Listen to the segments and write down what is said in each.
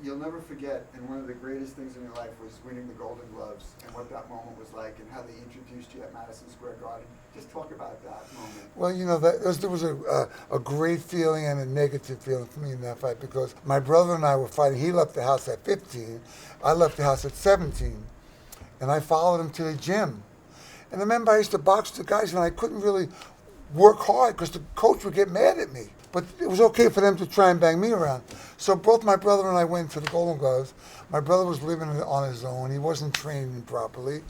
you'll never forget, and one of the greatest things in your life was winning the Golden Gloves and what that moment was like and how they introduced you at Madison Square Garden. Just talk about that moment. Well, there was a great feeling and a negative feeling for me in that fight because my brother and I were fighting. He left the house at 15. I left the house at 17. And I followed him to the gym. And I remember I used to box the guys and I couldn't really work hard because the coach would get mad at me. But it was okay for them to try and bang me around. So both my brother and I went to the Golden Gloves. My brother was living on his own. He wasn't training properly.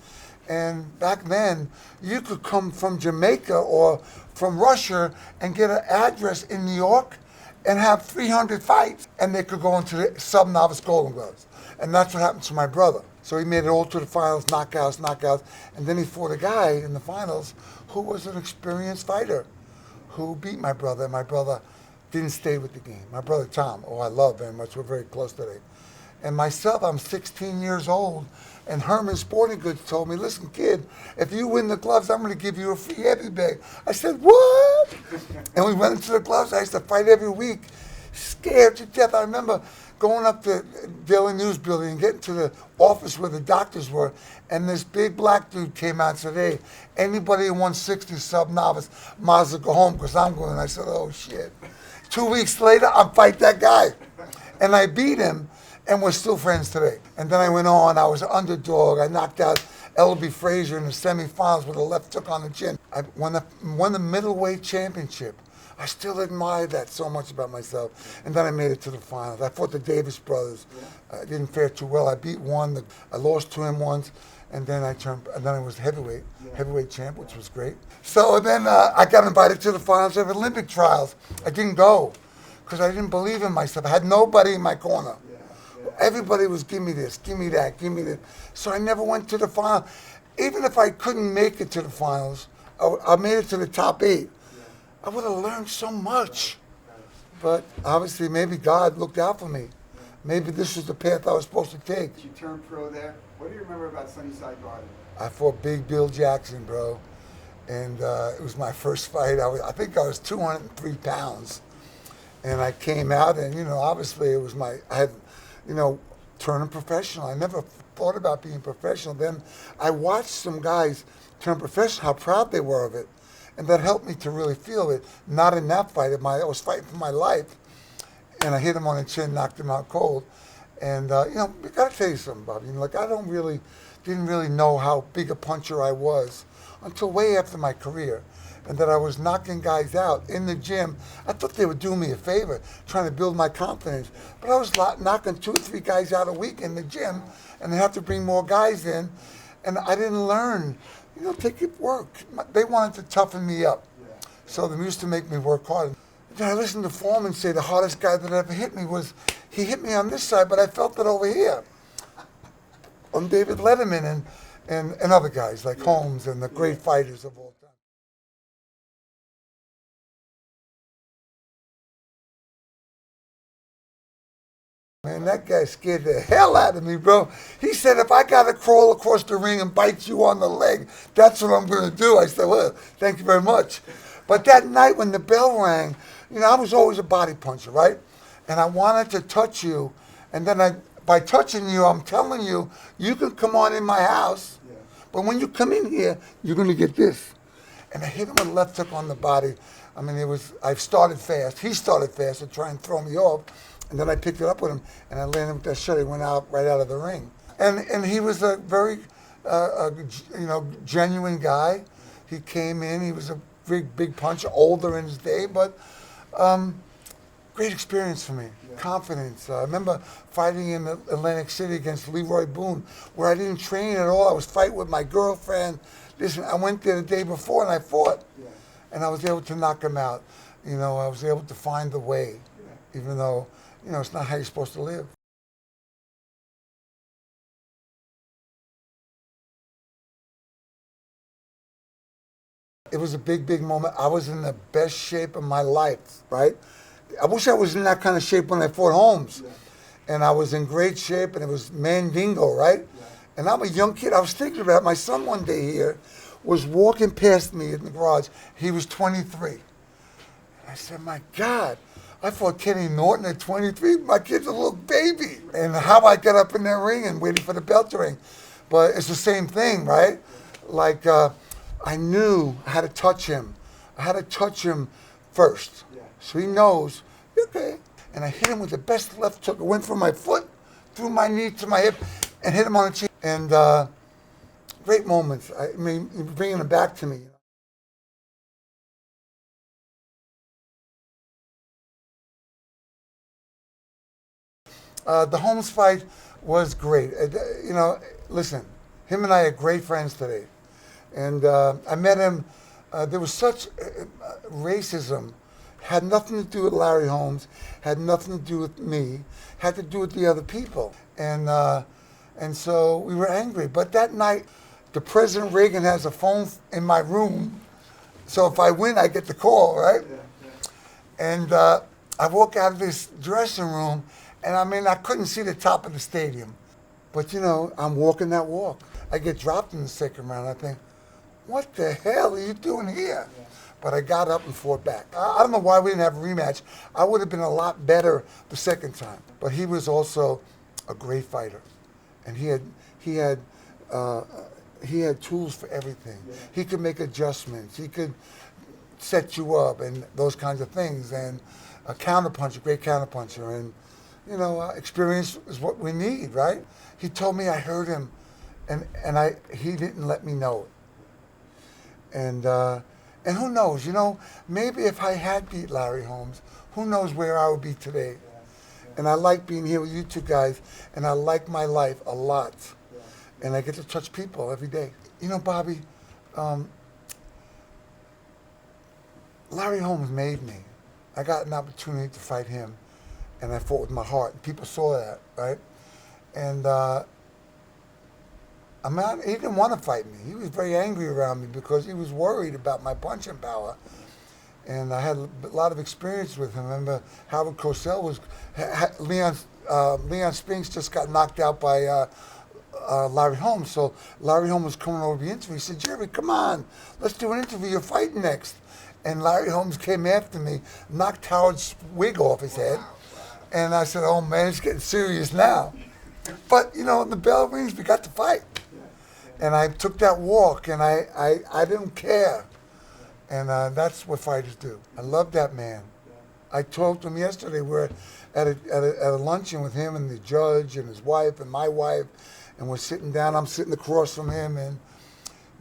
And back then, you could come from Jamaica or from Russia and get an address in New York and have 300 fights, and they could go into the sub-novice Golden Gloves. And that's what happened to my brother. So he made it all to the finals, knockouts, and then he fought a guy in the finals who was an experienced fighter who beat my brother. And my brother didn't stay with the game. My brother Tom, I love very much. We're very close today. And myself, I'm 16 years old, and Herman Sporting Goods told me, listen, kid, if you win the gloves, I'm going to give you a free heavy bag. I said, what? And we went into the gloves. I used to fight every week, scared to death. I remember going up to Daily News building and getting to the office where the doctors were, and this big black dude came out and said, hey, anybody in 160 sub-novice, might as well go home because I'm going. And I said, oh, shit. 2 weeks later, I fight that guy. And I beat him, and we're still friends today. And then I went on. I was an underdog. I knocked out L.B. Frazier in the semifinals with a left hook on the chin. I won the middleweight championship. I still admire that so much about myself. And then I made it to the finals. I fought the Davis brothers. I didn't fare too well. I beat one. I lost to him once. And then I was heavyweight champ, which was great. So then I got invited to the finals of Olympic trials. I didn't go because I didn't believe in myself. I had nobody in my corner. Everybody was, give me this, give me that, give me this. So I never went to the final. Even if I couldn't make it to the finals, I made it to the top 8. I would have learned so much. But obviously, maybe God looked out for me. Maybe this was the path I was supposed to take. You turned pro there. What do you remember about Sunnyside Garden? I fought Big Bill Jackson, bro. And it was my first fight. I think I was 203 pounds. And I came out, and, obviously it was I had, turning professional. I never thought about being professional. Then I watched some guys turn professional, how proud they were of it. And that helped me to really feel it. Not in that fight. I was fighting for my life. And I hit him on the chin, knocked him out cold. And, I got to tell you something, Bobby. I didn't really know how big a puncher I was until way after my career. And that I was knocking guys out in the gym. I thought they would do me a favor, trying to build my confidence. But I was knocking 2 or 3 guys out a week in the gym, and they have to bring more guys in. And I didn't learn. Take it work. They wanted to toughen me up. So they used to make me work hard. Then I listened to Foreman say the hardest guy that ever hit me he hit me on this side, but I felt it over here. On David Letterman and other guys like Holmes and the great fighters of all time. Man, that guy scared the hell out of me, bro. He said, if I got to crawl across the ring and bite you on the leg, that's what I'm going to do. I said, well, thank you very much. But that night when the bell rang, I was always a body puncher, right? And I wanted to touch you. And then by touching you, I'm telling you, you can come on in my house. But when you come in here, you're going to get this. And I hit him with a left hook on the body. I started fast. He started fast to try and throw me off. And then I picked it up with him, and I landed with that shot. He went right out of the ring. And he was a very, genuine guy. He came in. He was a big puncher, older in his day, but great experience for me. Confidence. I remember fighting in Atlantic City against Leroy Boone, where I didn't train at all. I was fighting with my girlfriend. Listen, I went there the day before, and I fought. And I was able to knock him out. I was able to find the way, even though, it's not how you're supposed to live. It was a big moment. I was in the best shape of my life, right? I wish I was in that kind of shape when I fought Holmes. And I was in great shape, and it was Mandingo, right? And I'm a young kid. I was thinking about it. My son one day here was walking past me in the garage. He was 23. And I said, my God, I fought Kenny Norton at 23. My kid's a little baby. And how I got up in that ring and waiting for the bell to ring. But it's the same thing, right? Like, I knew I had to touch him. I had to touch him first. Yeah. So he knows, okay. And I hit him with the best left hook. It went from my foot, through my knee to my hip, and hit him on the cheek. And great moments. I mean, bringing them back to me. The Holmes fight was great. You know, listen, him and I are great friends today. And I met him, there was such racism, had nothing to do with Larry Holmes, had nothing to do with me, had to do with the other people. And so we were angry. But that night, the President Reagan has a phone in my room, so if I win, I get the call, right? Yeah, yeah. And I walk out of this dressing room, and I mean, I couldn't see the top of the stadium. But you know, I'm walking that walk. I get dropped in the second round. I think, what the hell are you doing here? Yeah. But I got up and fought back. I don't know why we didn't have a rematch. I would have been a lot better the second time. But he was also a great fighter, and he had tools for everything. Yeah. He could make adjustments. He could set you up and those kinds of things. And a counterpuncher, great counterpuncher. And you know, experience is what we need, right? He told me I heard him, and he didn't let me know it. And who knows? You know, maybe if I had beat Larry Holmes, who knows where I would be today? Yeah. And I like being here with you two guys, and I like my life a lot. Yeah. And I get to touch people every day. You know, Bobby, Larry Holmes made me. I got an opportunity to fight him, and I fought with my heart. People saw that, right? And he didn't want to fight me. He was very angry around me because he was worried about my punching power. And I had a lot of experience with him. I remember Howard Cosell was, Leon Spinks just got knocked out by Larry Holmes. So Larry Holmes was coming over the interview. He said, Gerry, come on, let's do an interview. You're fighting next. And Larry Holmes came after me, knocked Howard's wig off his head. And I said, oh man, it's getting serious now. But, you know, the bell rings, we got to fight. And I took that walk, and I didn't care. And that's what fighters do. I love that man. I talked to him yesterday. We're at a luncheon with him and the judge and his wife and my wife, and we're sitting down. I'm sitting across from him, and,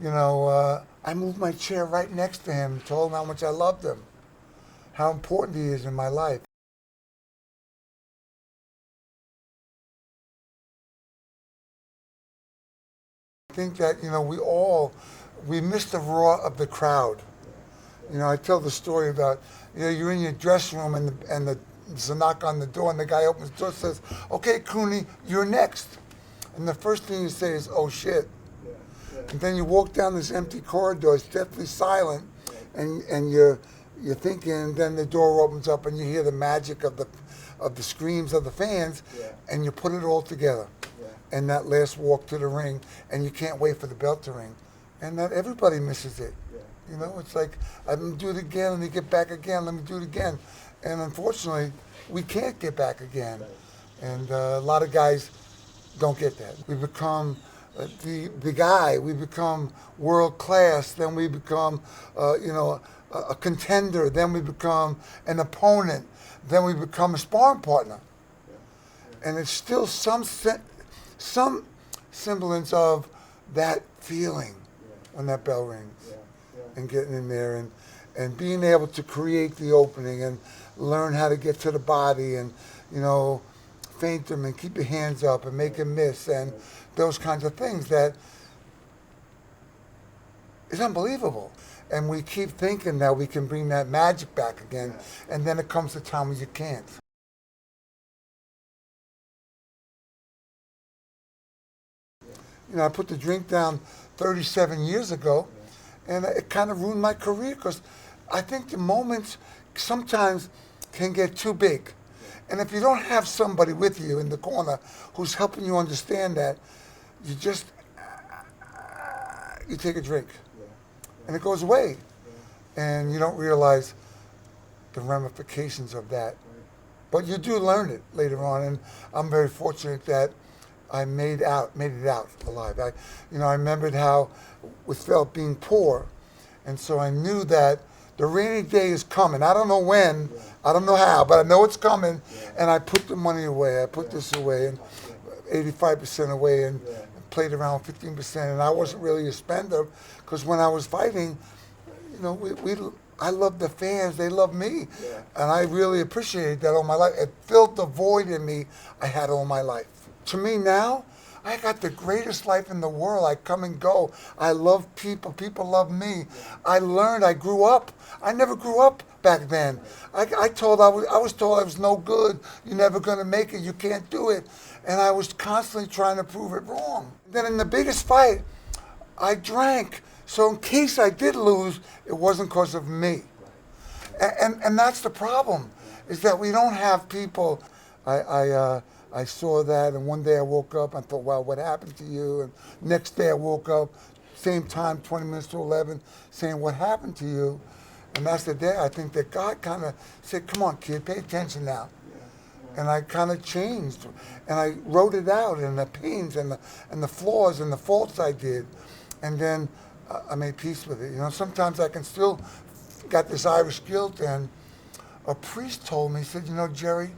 you know, I moved my chair right next to him and told him how much I loved him, how important he is in my life. I think that, you know, we miss the roar of the crowd. You know, I tell the story about, you know, you're in your dressing room and there's a knock on the door and the guy opens the door and says, okay, Cooney, you're next. And the first thing you say is, oh shit. Yeah. Yeah. And then you walk down this empty corridor, it's deathly silent, and you're thinking, and then the door opens up and you hear the magic of the screams of the fans, Yeah. and you put it all together. And that last walk to the ring, and you can't wait for the bell to ring. And that everybody misses it. Yeah. You know, it's like, let me do it again, let me get back again, let me do it again. And unfortunately, we can't get back again. Right. And a lot of guys don't get that. We become the guy, we become world class, then we become, you know, a contender, then we become an opponent, then we become a sparring partner. Yeah. Yeah. And it's still some semblance of that feeling when that bell rings, and getting in there and being able to create the opening and learn how to get to the body and, you know, feint them and keep your hands up and make him miss and those kinds of things that is unbelievable. And we keep thinking that we can bring that magic back again, and then it comes the time when you can't. You know, I put the drink down 37 years ago, and it kind of ruined my career because I think the moments sometimes can get too big. And if you don't have somebody with you in the corner who's helping you understand that, you just, you take a drink, and it goes away. And you don't realize the ramifications of that But you do learn it later on, and I'm very fortunate that I made it out alive. I remembered how it felt being poor, and so I knew that the rainy day is coming. I don't know when, I don't know how, but I know it's coming, and I put the money away. I put this away, and 85% away, and played around 15%, and I wasn't really a spender, because when I was fighting, I loved the fans. They loved me. Yeah. And I really appreciated that all my life. It filled the void in me I had all my life. To me now, I got the greatest life in the world. I come and go. I love people. People love me. I learned. I grew up. I never grew up back then. I was told I was no good. You're never going to make it. You can't do it. And I was constantly trying to prove it wrong. Then in the biggest fight, I drank. So in case I did lose, it wasn't because of me. And that's the problem, is that we don't have people. I saw that, and one day I woke up, I thought, wow, what happened to you? And next day I woke up, same time, 20 minutes to 11, saying, what happened to you? And that's the day I think that God kind of said, come on, kid, pay attention now. And I kind of changed, and I wrote it out, and the pains and the flaws and the faults I did. And then I made peace with it. Sometimes I can still got this Irish guilt, and a priest told me, he said, Gerry,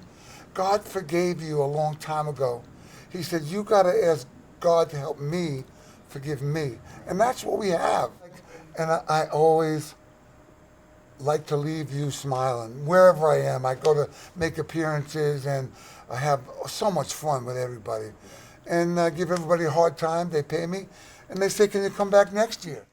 God forgave you a long time ago. He said, you got to ask God to help me forgive me. And that's what we have. And I always like to leave you smiling. Wherever I am, I go to make appearances, and I have so much fun with everybody. And I give everybody a hard time. They pay me, and they say, can you come back next year?